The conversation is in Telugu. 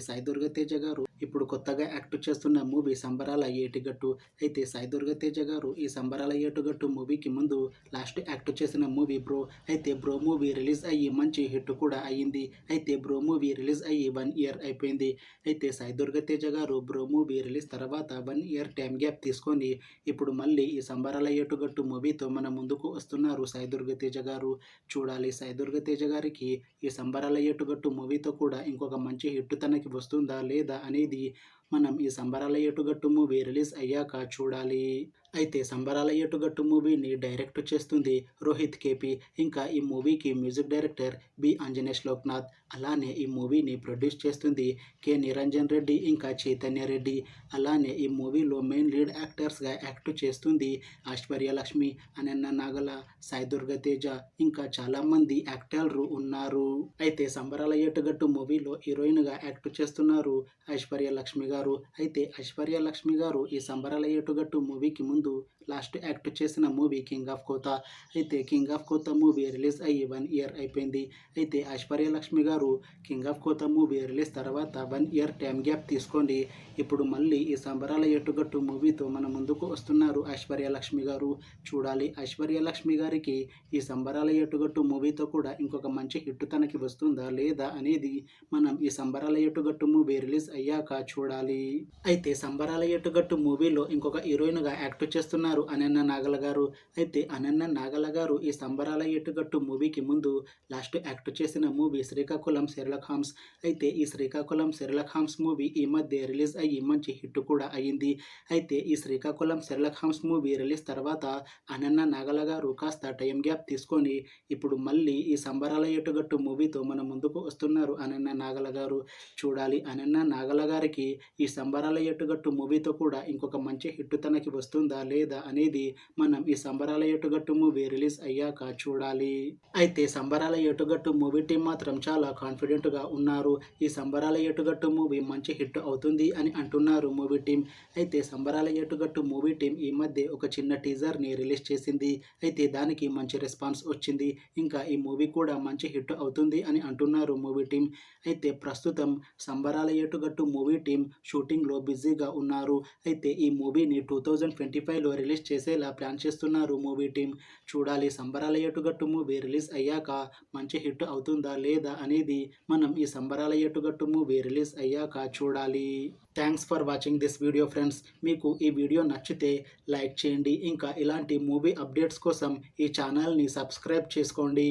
సాయి దుర్గా తేజ గారు ఇప్పుడు కొత్తగా యాక్ట్ చేస్తున్న మూవీ సంబరాల ఏటిగట్టు. అయితే సాయి దుర్గా తేజ గారు ఈ సంబరాల ఏటుగట్టు మూవీకి ముందు లాస్ట్ యాక్ట్ చేసిన మూవీ బ్రో. అయితే బ్రో మూవీ రిలీజ్ అయ్యి మంచి హిట్ కూడా అయ్యింది. అయితే బ్రో మూవీ రిలీజ్ అయ్యి 1 ఇయర్ అయిపోయింది. అయితే సాయి దుర్గా తేజ గారు బ్రో మూవీ రిలీజ్ తర్వాత 1 ఇయర్ టైం గ్యాప్ తీసుకొని ఇప్పుడు మళ్ళీ ఈ సంబరాల ఏటుగట్టు మూవీతో మన ముందుకు వస్తున్నారు సాయి దుర్గా తేజ గారు. చూడాలి సాయి దుర్గా తేజ గారికి ఈ సంబరాల ఏటుగట్టు మూవీతో కూడా ఇంకొక మంచి హిట్ తనకి వస్తుందా లేదా అనేది మనం ఈ సంబరాల ఏటుగట్టు మూవీ రిలీజ్ అయ్యాక చూడాలి. అయితే సంబరాల ఏటుగట్టు మూవీని డైరెక్ట్ చేస్తుంది రోహిత్ కేపీ. ఇంకా ఈ మూవీకి మ్యూజిక్ డైరెక్టర్ బి ఆంజనేష్ లోక్నాథ్. అలానే ఈ మూవీని ప్రొడ్యూస్ చేస్తుంది కె నిరంజన్ రెడ్డి ఇంకా చైతన్య రెడ్డి. అలానే ఈ మూవీలో మెయిన్ లీడ్ యాక్టర్స్గా యాక్ట్ చేస్తుంది ఐశ్వర్య లక్ష్మి, అనన్య నాగల, సాయి దుర్గా తేజ ఇంకా చాలామంది యాక్టర్లు ఉన్నారు. అయితే సంబరాల ఏటుగట్టు మూవీలో హీరోయిన్గా యాక్ట్ చేస్తున్నారు ఐశ్వర్య లక్ష్మి గారు. అయితే ఐశ్వర్య లక్ష్మి గారు ఈ సంబరాల ఏటుగట్టు మూవీకి ముందు లాస్ట్ యాక్ట్ చేసిన మూవీ కింగ్ ఆఫ్ కోతా. అయితే కింగ్ ఆఫ్ కోతా మూవీ రిలీజ్ అయ్యి 1 ఇయర్ అయిపోయింది. అయితే ఐశ్వర్య లక్ష్మి గారు కింగ్ ఆఫ్ కోతా మూవీ రిలీజ్ తర్వాత 1 ఇయర్ టైం గ్యాప్ తీసుకోండి ఇప్పుడు మళ్ళీ ఈ సంబరాల ఏటుగట్టు మూవీతో మన ముందుకు వస్తున్నారు ఐశ్వర్య లక్ష్మి గారు. చూడాలి ఐశ్వర్య లక్ష్మి గారికి ఈ సంబరాల ఏటుగట్టు మూవీతో కూడా ఇంకొక మంచి హిట్ తనకి వస్తుందా లేదా అనేది మనం ఈ సంబరాల ఏటుగట్టు మూవీ రిలీజ్ అయ్యాక చూడాలి. అయితే సంబరాల ఏటుగట్టు మూవీలో ఇంకొక హీరోయిన్గా యాక్ట్ చేస్తున్నారు అనన్య నాగల గారు. అయితే అనన్య నాగల గారు ఈ సంబరాల ఏటుగట్టు మూవీకి ముందు లాస్ట్ యాక్ట్ చేసిన మూవీ శ్రీకాకుళం షెర్లాక్ హోమ్స్. అయితే ఈ శ్రీకాకుళం షెర్లాక్ హోమ్స్ మూవీ ఈ మధ్య రిలీజ్ అయ్యి మంచి హిట్ కూడా అయ్యింది. అయితే ఈ Srikakulam Sherlock Holmes movie release తర్వాత అనన్య నాగల గారు కాస్త టైం గ్యాప్ తీసుకొని ఇప్పుడు మళ్ళీ ఈ సంబరాల ఏటుగట్టు మూవీతో మన ముందుకు వస్తున్నారు అనన్య నాగల గారు. చూడాలి అనన్య నాగల గారికి ఈ సంబరాల ఏటుగట్టు మూవీతో కూడా ఇంకొక మంచి హిట్ తనకి వస్తుందా లేదా అనేది మనం ఈ సంబరాల ఏటుగట్టు మూవీ రిలీజ్ అయ్యాక చూడాలి. అయితే సంబరాల ఏటుగట్టు మూవీ టీం మాత్రం చాలా కాన్ఫిడెంట్గా ఉన్నారు. ఈ సంబరాల ఏటుగట్టు మూవీ మంచి హిట్ అవుతుంది అని అంటున్నారు మూవీ టీం. అయితే సంబరాల ఏటుగట్టు మూవీ టీం ఈ మధ్య ఒక చిన్న టీజర్ని రిలీజ్ చేసింది. అయితే దానికి మంచి రెస్పాన్స్ వచ్చింది. ఇంకా ఈ మూవీ కూడా మంచి హిట్ అవుతుంది అని అంటున్నారు మూవీ టీం. అయితే ప్రస్తుతం సంబరాల ఏటుగట్టు మూవీ టీం షూటింగ్లో బిజీగా ఉన్నారు. అయితే ఈ మూవీని 2025లో రిలీజ్ చేసేలా ప్లాన్ చేస్తున్నారు మూవీ టీం. చూడాలి సంబరాల ఏటుగట్టు మూవీ రిలీజ్ అయ్యాక మంచి హిట్ అవుతుందా లేదా అనేది మనం ఈ సంబరాల ఏటుగట్టు మూవీ రిలీజ్ అయ్యాక చూడాలి. Thanks for watching this video friends. మీకు ఈ వీడియో నచ్చితే లైక్ చేయండి. ఇంకా ఇలాంటి మూవీ అప్డేట్స్ కోసం ఈ ఛానల్ని సబ్స్క్రైబ్ చేసుకోండి.